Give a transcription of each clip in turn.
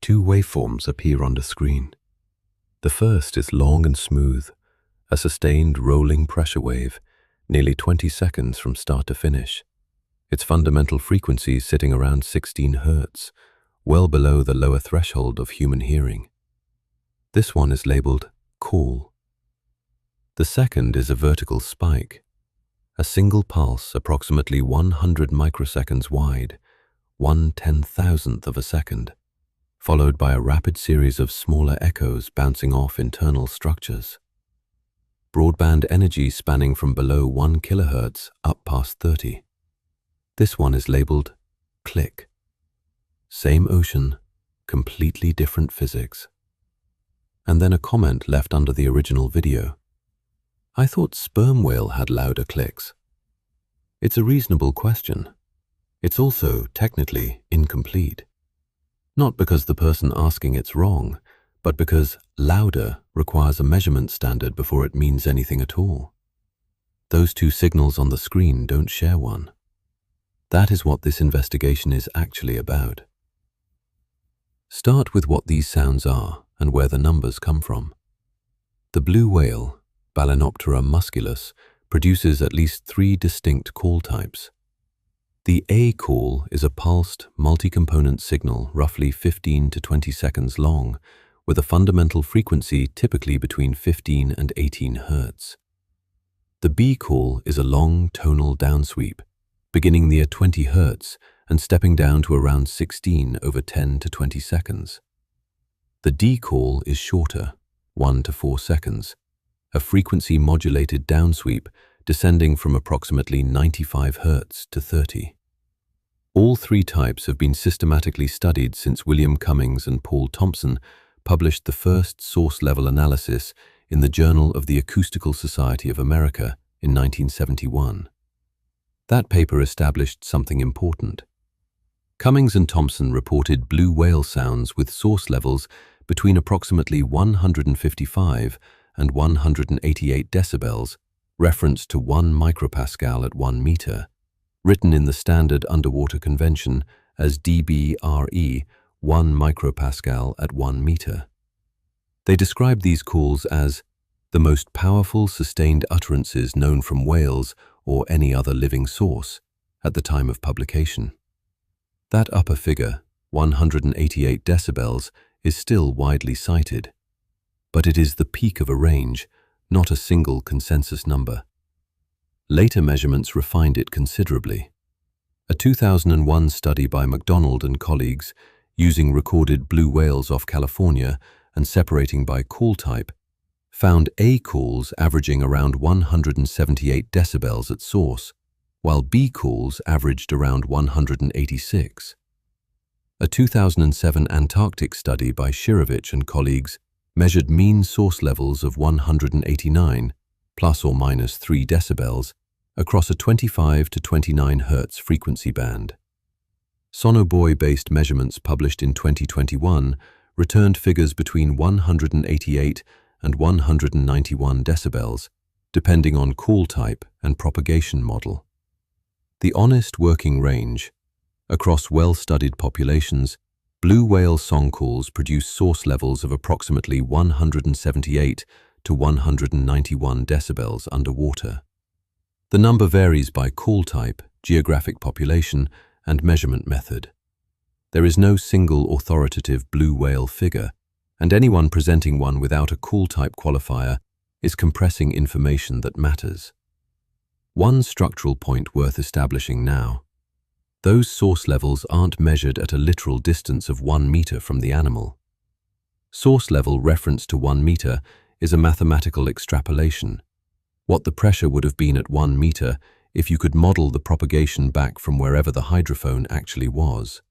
two waveforms appear on the screen. The first is long and smooth, a sustained rolling pressure wave, nearly 20 seconds from start to finish. Its fundamental frequency sitting around 16 hertz, well below the lower threshold of human hearing. This one is labeled cool. The second is a vertical spike, a single pulse approximately 100 microseconds wide, 1/10,000th of a second, followed by a rapid series of smaller echoes bouncing off internal structures. Broadband energy spanning from below 1 kilohertz up past 30. This one is labeled click. Same ocean, completely different physics. And then a comment left under the original video. I thought sperm whale had louder clicks. It's a reasonable question. It's also technically incomplete. Not because the person asking it's wrong, but because louder requires a measurement standard before it means anything at all. Those two signals on the screen don't share one. That is what this investigation is actually about. Start with what these sounds are and where the numbers come from. The blue whale, Balænoptera musculus, produces at least 3 distinct call types. The A call is a pulsed, multi-component signal roughly 15 to 20 seconds long, with a fundamental frequency typically between 15 and 18 hertz. The B call is a long tonal downsweep, beginning near 20 hertz and stepping down to around 16 over 10 to 20 seconds. The D call is shorter, 1 to 4 seconds, a frequency-modulated downsweep descending from approximately 95 hertz to 30. All 3 types have been systematically studied since William Cummings and Paul Thompson published the first source-level analysis in the Journal of the Acoustical Society of America in 1971. That paper established something important. Cummings and Thompson reported blue whale sounds with source levels between approximately 155 and 188 decibels, referenced to 1 micropascal at 1 meter, written in the standard underwater convention as dBRE, 1 micropascal at 1 meter. They described these calls as the most powerful sustained utterances known from whales or any other living source at the time of publication. That upper figure, 188 decibels, is still widely cited, but it is the peak of a range, not a single consensus number. Later measurements refined it considerably. A 2001 study by McDonald and colleagues, using recorded blue whales off California and separating by call type, found A calls averaging around 178 decibels at source, while B calls averaged around 186. A 2007 Antarctic study by Shirovich and colleagues measured mean source levels of 189, plus or minus 3 decibels, across a 25 to 29 Hz frequency band. Sonobuoy-based measurements published in 2021 returned figures between 188 and 191 decibels, depending on call type and propagation model. The honest working range. Across well-studied populations, blue whale song calls produce source levels of approximately 178 to 191 decibels underwater. The number varies by call type, geographic population, and measurement method. There is no single authoritative blue whale figure, and anyone presenting one without a call type qualifier is compressing information that matters. One structural point worth establishing now. Those source levels aren't measured at a literal distance of 1 meter from the animal. Source level reference to 1 meter is a mathematical extrapolation. What the pressure would have been at 1 meter if you could model the propagation back from wherever the hydrophone actually was.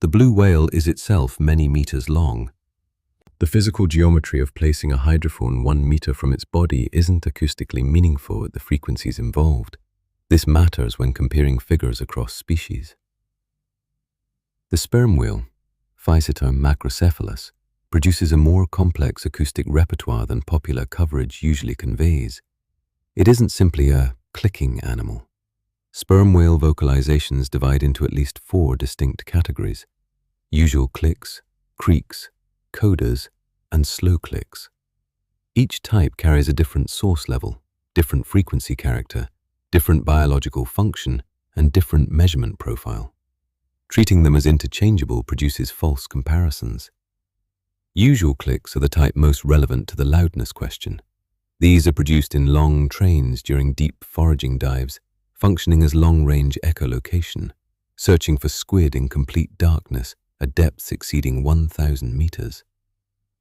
The blue whale is itself many meters long. The physical geometry of placing a hydrophone 1 meter from its body isn't acoustically meaningful at the frequencies involved. This matters when comparing figures across species. The sperm whale, Physeter macrocephalus, produces a more complex acoustic repertoire than popular coverage usually conveys. It isn't simply a clicking animal. Sperm whale vocalizations divide into at least 4 distinct categories: usual clicks, creaks, codas, and slow clicks. Each type carries a different source level, different frequency character, different biological function, and different measurement profile. Treating them as interchangeable produces false comparisons. Usual clicks are the type most relevant to the loudness question. These are produced in long trains during deep foraging dives, functioning as long-range echolocation, searching for squid in complete darkness at depths exceeding 1,000 meters.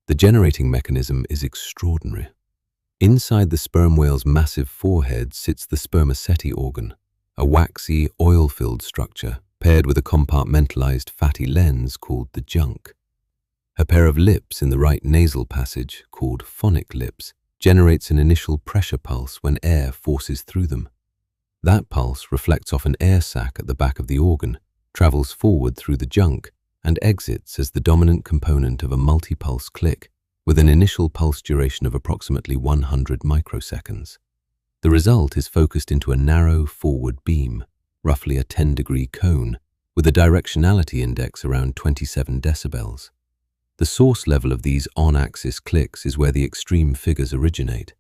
The generating mechanism is extraordinary. Inside the sperm whale's massive forehead sits the spermaceti organ, a waxy, oil-filled structure paired with a compartmentalized fatty lens called the junk. A pair of lips in the right nasal passage, called phonic lips, generates an initial pressure pulse when air forces through them. That pulse reflects off an air sac at the back of the organ, travels forward through the junk, and exits as the dominant component of a multi-pulse click, with an initial pulse duration of approximately 100 microseconds. The result is focused into a narrow forward beam, roughly a 10-degree cone, with a directionality index around 27 decibels. The source level of these on-axis clicks is where the extreme figures originate.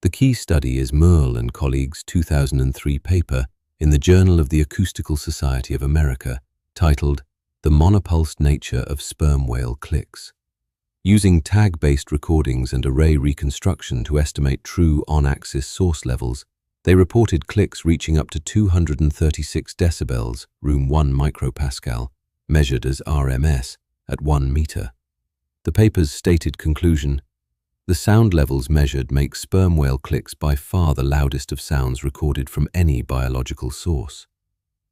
The key study is Merle and colleagues' 2003 paper in the Journal of the Acoustical Society of America, titled The Monopulsed Nature of Sperm Whale Clicks. Using tag-based recordings and array reconstruction to estimate true on-axis source levels, they reported clicks reaching up to 236 decibels, room 1 micropascal, measured as RMS, at 1 meter. The paper's stated conclusion: the sound levels measured make sperm whale clicks by far the loudest of sounds recorded from any biological source.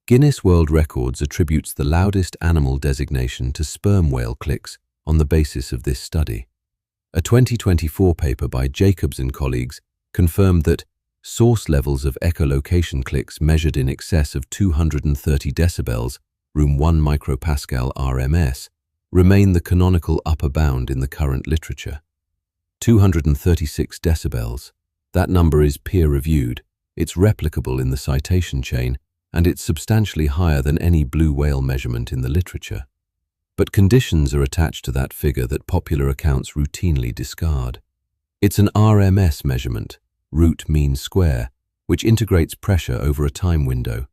Guinness World Records attributes the loudest animal designation to sperm whale clicks on the basis of this study. A 2024 paper by Jacobs and colleagues confirmed that source levels of echolocation clicks measured in excess of 230 decibels, room 1 micropascal RMS, remain the canonical upper bound in the current literature. 236 decibels. That number is peer-reviewed, it's replicable in the citation chain, and it's substantially higher than any blue whale measurement in the literature. But conditions are attached to that figure that popular accounts routinely discard. It's an RMS measurement, root mean square, which integrates pressure over a time window.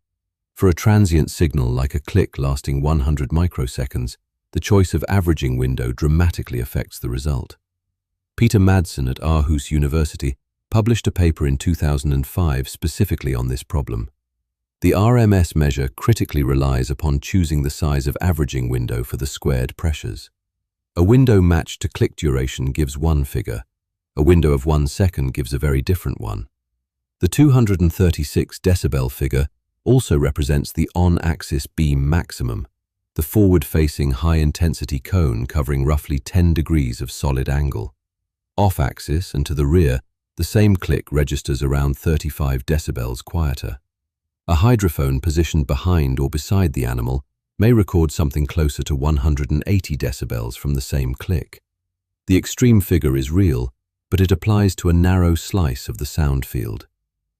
For a transient signal like a click lasting 100 microseconds, the choice of averaging window dramatically affects the result. Peter Madsen at Aarhus University published a paper in 2005 specifically on this problem. The RMS measure critically relies upon choosing the size of averaging window for the squared pressures. A window matched to click duration gives one figure. A window of 1 second gives a very different one. The 236 decibel figure also represents the on-axis beam maximum, the forward-facing high-intensity cone covering roughly 10 degrees of solid angle. Off-axis and to the rear, the same click registers around 35 decibels quieter. A hydrophone positioned behind or beside the animal may record something closer to 180 decibels from the same click. The extreme figure is real, but it applies to a narrow slice of the sound field.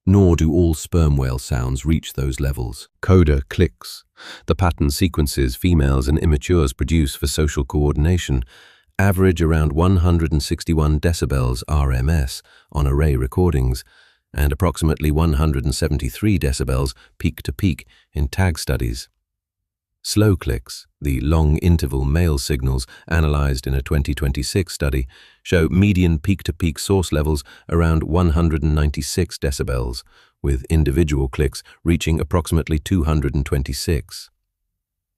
Nor do all sperm whale sounds reach those levels. Coda clicks, the pattern sequences females and immatures produce for social coordination, average around 161 decibels RMS on array recordings, and approximately 173 decibels peak-to-peak in tag studies. Slow clicks, the long-interval male signals analyzed in a 2026 study, show median peak-to-peak source levels around 196 decibels, with individual clicks reaching approximately 226.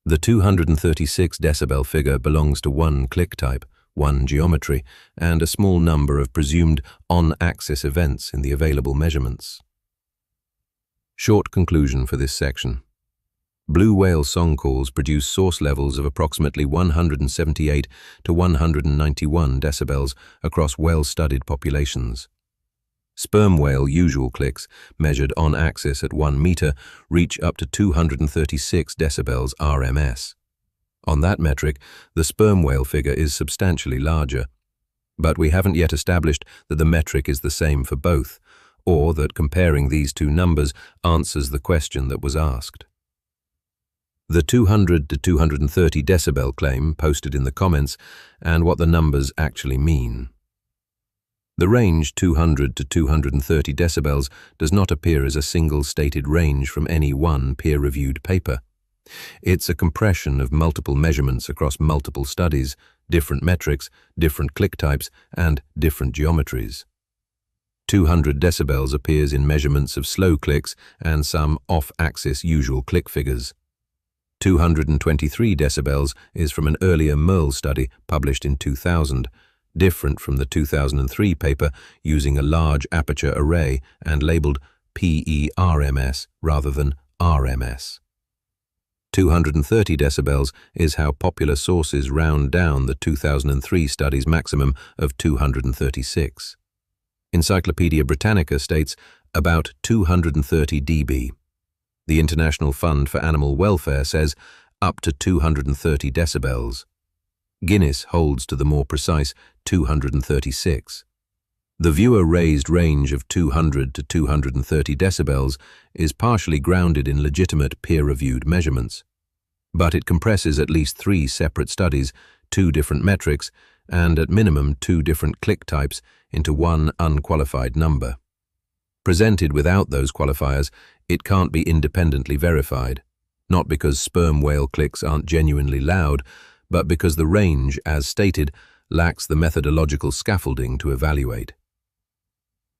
The 236 decibel figure belongs to one click type, one geometry, and a small number of presumed on-axis events in the available measurements. Short conclusion for this section. Blue whale song calls produce source levels of approximately 178 to 191 decibels across well-studied populations. Sperm whale usual clicks, measured on axis at 1 meter, reach up to 236 decibels RMS. On that metric, the sperm whale figure is substantially larger. But we haven't yet established that the metric is the same for both, or that comparing these two numbers answers the question that was asked. The 200 to 230 decibel claim posted in the comments and what the numbers actually mean. The range 200 to 230 decibels does not appear as a single stated range from any one peer-reviewed paper. It's a compression of multiple measurements across multiple studies, different metrics, different click types, and different geometries. 200 decibels appears in measurements of slow clicks and some off-axis usual click figures. 223 decibels is from an earlier Merle study published in 2000, different from the 2003 paper using a large aperture array and labeled PERMS rather than RMS. 230 decibels is how popular sources round down the 2003 study's maximum of 236. Encyclopedia Britannica states about 230 dB. The International Fund for Animal Welfare says up to 230 decibels. Guinness holds to the more precise 236. The viewer-raised range of 200 to 230 decibels is partially grounded in legitimate peer-reviewed measurements, but it compresses at least 3 separate studies, 2 different metrics, and at minimum 2 different click types into one unqualified number. Presented without those qualifiers, it can't be independently verified, not because sperm whale clicks aren't genuinely loud, but because the range, as stated, lacks the methodological scaffolding to evaluate.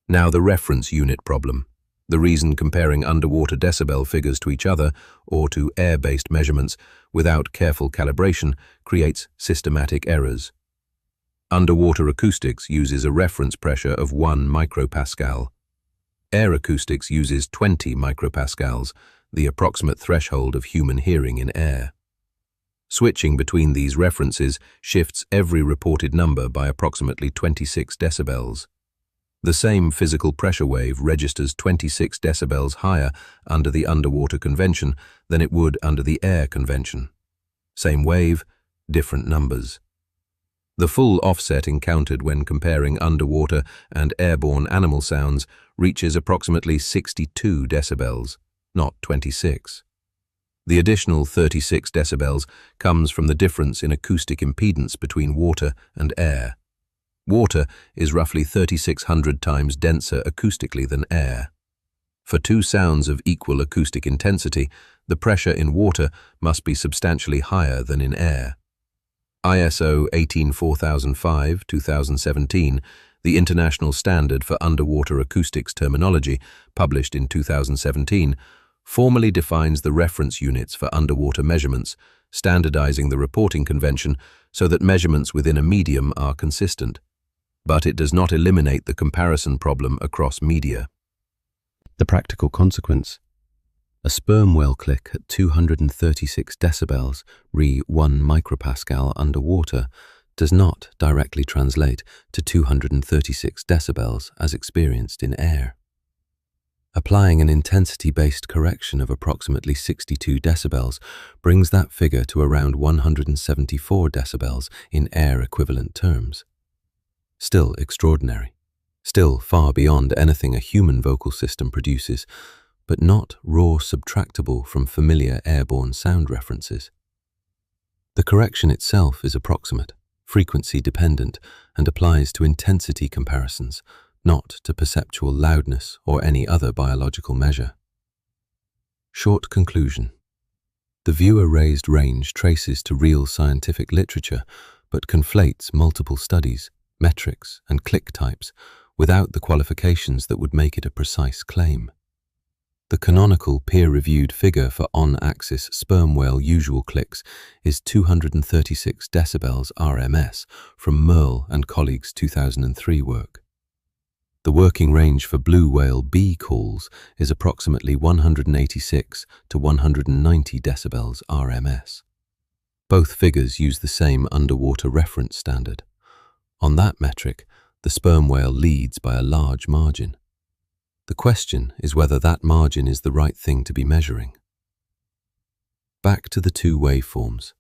Now the reference unit problem, the reason comparing underwater decibel figures to each other or to air-based measurements without careful calibration creates systematic errors. Underwater acoustics uses a reference pressure of 1 micropascal. Air acoustics uses 20 micropascals, the approximate threshold of human hearing in air. Switching between these references shifts every reported number by approximately 26 decibels. The same physical pressure wave registers 26 decibels higher under the underwater convention than it would under the air convention. Same wave, different numbers. The full offset encountered when comparing underwater and airborne animal sounds reaches approximately 62 decibels, not 26. The additional 36 decibels comes from the difference in acoustic impedance between water and air. Water is roughly 3,600 times denser acoustically than air. For 2 sounds of equal acoustic intensity, the pressure in water must be substantially higher than in air. ISO 184,005-2017, the international standard for underwater acoustics terminology, published in 2017, formally defines the reference units for underwater measurements, standardizing the reporting convention so that measurements within a medium are consistent. But it does not eliminate the comparison problem across media. The practical consequence: a sperm whale click at 236 decibels, re 1 micropascal underwater, does not directly translate to 236 decibels as experienced in air. Applying an intensity-based correction of approximately 62 decibels brings that figure to around 174 decibels in air-equivalent terms. Still extraordinary, still far beyond anything a human vocal system produces, but not raw subtractable from familiar airborne sound references. The correction itself is approximate, frequency-dependent, and applies to intensity comparisons, not to perceptual loudness or any other biological measure. Short conclusion. The viewer-raised range traces to real scientific literature, but conflates multiple studies, metrics, and click types without the qualifications that would make it a precise claim. The canonical peer-reviewed figure for on-axis sperm whale usual clicks is 236 decibels RMS from Merle and colleagues' 2003 work. The working range for blue whale B calls is approximately 186 to 190 decibels RMS. Both figures use the same underwater reference standard. On that metric, the sperm whale leads by a large margin. The question is whether that margin is the right thing to be measuring. Back to the 2 waveforms.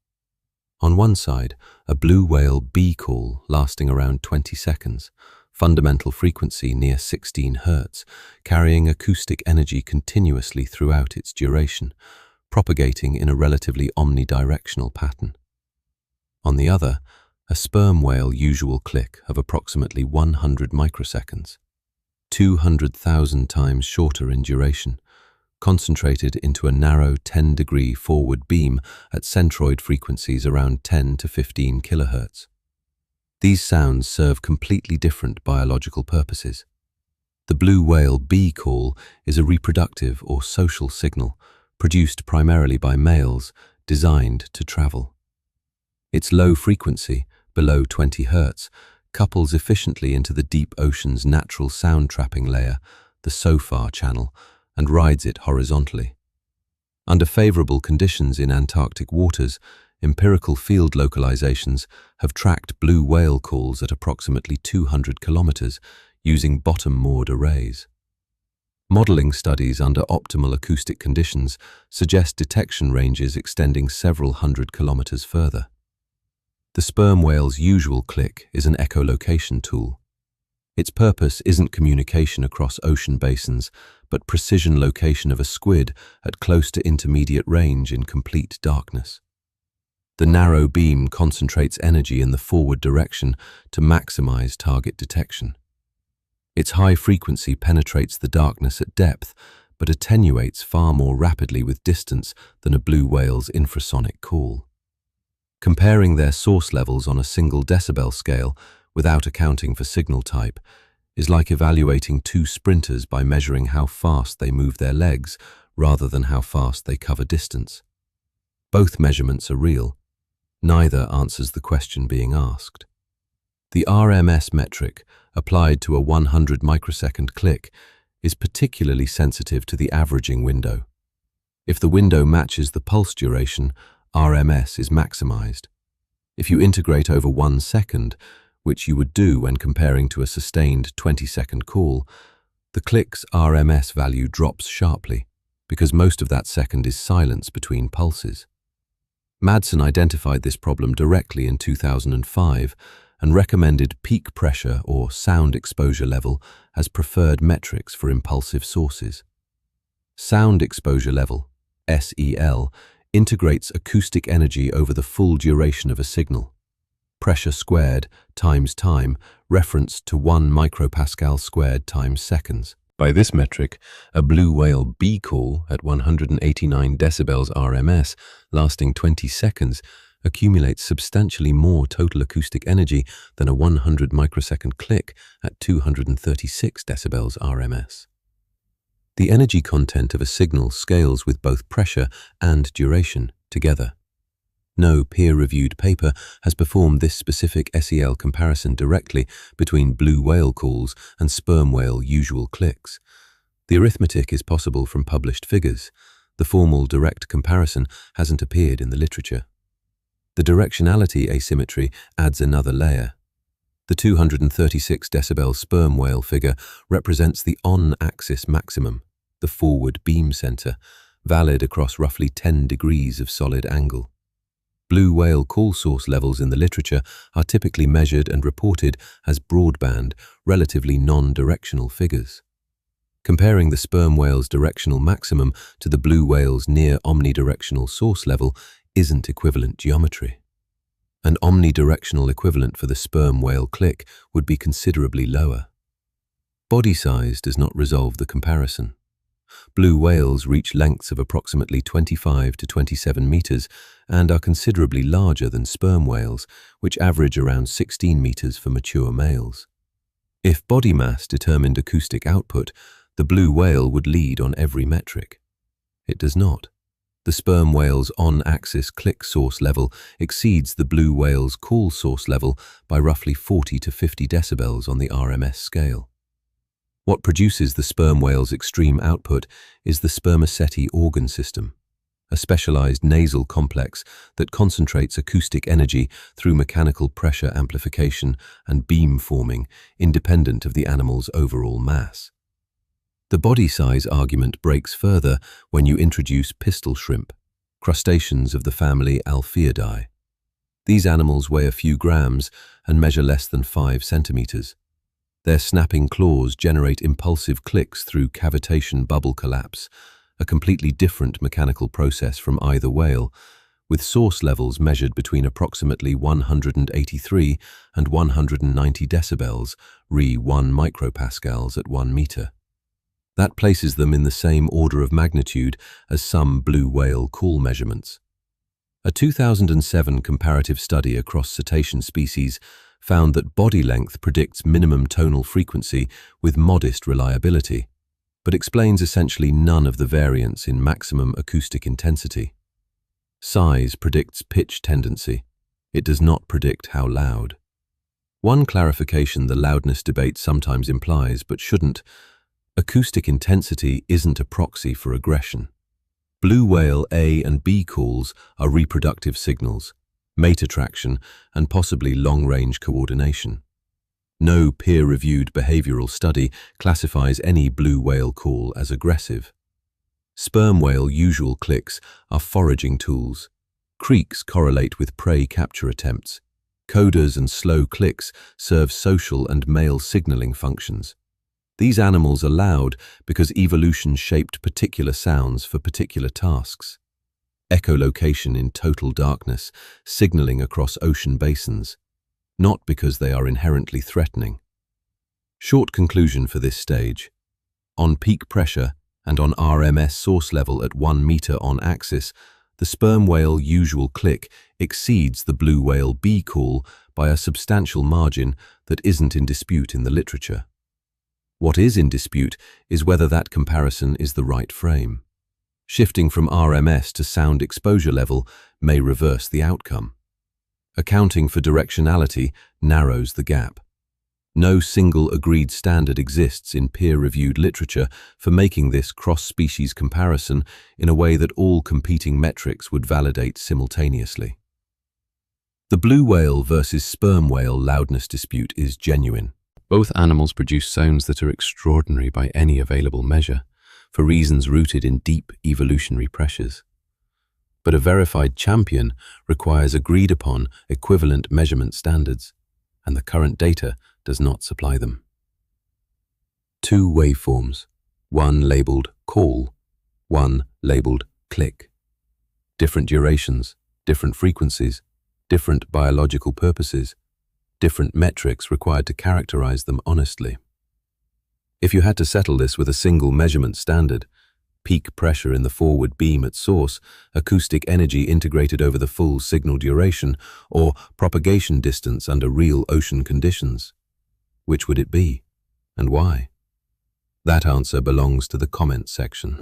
On one side, a blue whale B call lasting around 20 seconds, fundamental frequency near 16 hertz, carrying acoustic energy continuously throughout its duration, propagating in a relatively omnidirectional pattern. On the other, a sperm whale usual click of approximately 100 microseconds, 200,000 times shorter in duration, concentrated into a narrow 10-degree forward beam at centroid frequencies around 10 to 15 kilohertz. These sounds serve completely different biological purposes. The blue whale B call is a reproductive or social signal produced primarily by males designed to travel. Its low frequency, below 20 hertz, couples efficiently into the deep ocean's natural sound trapping layer, the SOFAR channel, and rides it horizontally. Under favorable conditions in Antarctic waters, empirical field localizations have tracked blue whale calls at approximately 200 kilometers using bottom-moored arrays. Modeling studies under optimal acoustic conditions suggest detection ranges extending several hundred kilometers further. The sperm whale's usual click is an echolocation tool. Its purpose isn't communication across ocean basins, but precision location of a squid at close to intermediate range in complete darkness. The narrow beam concentrates energy in the forward direction to maximize target detection. Its high frequency penetrates the darkness at depth, but attenuates far more rapidly with distance than a blue whale's infrasonic call. Comparing their source levels on a single decibel scale, without accounting for signal type, is like evaluating two sprinters by measuring how fast they move their legs rather than how fast they cover distance. Both measurements are real. Neither answers the question being asked. The RMS metric, applied to a 100 microsecond click, is particularly sensitive to the averaging window. If the window matches the pulse duration, RMS is maximized. If you integrate over 1 second, which you would do when comparing to a sustained 20-second call, the click's RMS value drops sharply because most of that second is silence between pulses. Madsen identified this problem directly in 2005 and recommended peak pressure or sound exposure level as preferred metrics for impulsive sources. Sound exposure level, SEL, integrates acoustic energy over the full duration of a signal. Pressure squared times time referenced to 1 micropascal squared times seconds. By this metric, a blue whale B call at 189 decibels RMS, lasting 20 seconds, accumulates substantially more total acoustic energy than a 100 microsecond click at 236 decibels RMS. The energy content of a signal scales with both pressure and duration together. No peer-reviewed paper has performed this specific SEL comparison directly between blue whale calls and sperm whale usual clicks. The arithmetic is possible from published figures. The formal direct comparison hasn't appeared in the literature. The directionality asymmetry adds another layer. The 236 decibel sperm whale figure represents the on-axis maximum, the forward beam center, valid across roughly 10 degrees of solid angle. Blue whale call source levels in the literature are typically measured and reported as broadband, relatively non-directional figures. Comparing the sperm whale's directional maximum to the blue whale's near omnidirectional source level isn't equivalent geometry. An omnidirectional equivalent for the sperm whale click would be considerably lower. Body size does not resolve the comparison. Blue whales reach lengths of approximately 25 to 27 meters and are considerably larger than sperm whales, which average around 16 meters for mature males. If body mass determined acoustic output, the blue whale would lead on every metric. It does not. The sperm whale's on-axis click source level exceeds the blue whale's call source level by roughly 40 to 50 decibels on the RMS scale. What produces the sperm whale's extreme output is the spermaceti organ system, a specialized nasal complex that concentrates acoustic energy through mechanical pressure amplification and beam forming, independent of the animal's overall mass. The body size argument breaks further when you introduce pistol shrimp, crustaceans of the family Alphiidae. These animals weigh a few grams and measure less than 5 centimeters. Their snapping claws generate impulsive clicks through cavitation bubble collapse, a completely different mechanical process from either whale, with source levels measured between approximately 183 and 190 decibels, re 1 micropascals at 1 meter. That places them in the same order of magnitude as some blue whale call measurements. A 2007 comparative study across cetacean species found that body length predicts minimum tonal frequency with modest reliability, but explains essentially none of the variance in maximum acoustic intensity. Size predicts pitch tendency. It does not predict how loud. One clarification the loudness debate sometimes implies, but shouldn't: acoustic intensity isn't a proxy for aggression. Blue whale A and B calls are reproductive signals, mate attraction, and possibly long-range coordination. No peer-reviewed behavioral study classifies any blue whale call as aggressive. Sperm whale usual clicks are foraging tools. Creaks correlate with prey capture attempts. Codas and slow clicks serve social and male signaling functions. These animals are loud because evolution shaped particular sounds for particular tasks. Echolocation in total darkness, signaling across ocean basins, not because they are inherently threatening. Short conclusion for this stage: on peak pressure and on RMS source level at 1 meter on axis, the sperm whale usual click exceeds the blue whale B call by a substantial margin that isn't in dispute in the literature. What is in dispute is whether that comparison is the right frame. Shifting from RMS to sound exposure level may reverse the outcome. Accounting for directionality narrows the gap. No single agreed standard exists in peer-reviewed literature for making this cross-species comparison in a way that all competing metrics would validate simultaneously. The blue whale versus sperm whale loudness dispute is genuine. Both animals produce sounds that are extraordinary by any available measure, for reasons rooted in deep evolutionary pressures. But a verified champion requires agreed-upon equivalent measurement standards, and the current data does not supply them. Two waveforms, one labeled call, one labeled click. Different durations, different frequencies, different biological purposes, different metrics required to characterize them honestly. If you had to settle this with a single measurement standard, peak pressure in the forward beam at source, acoustic energy integrated over the full signal duration, or propagation distance under real ocean conditions, which would it be, and why? That answer belongs to the comment section.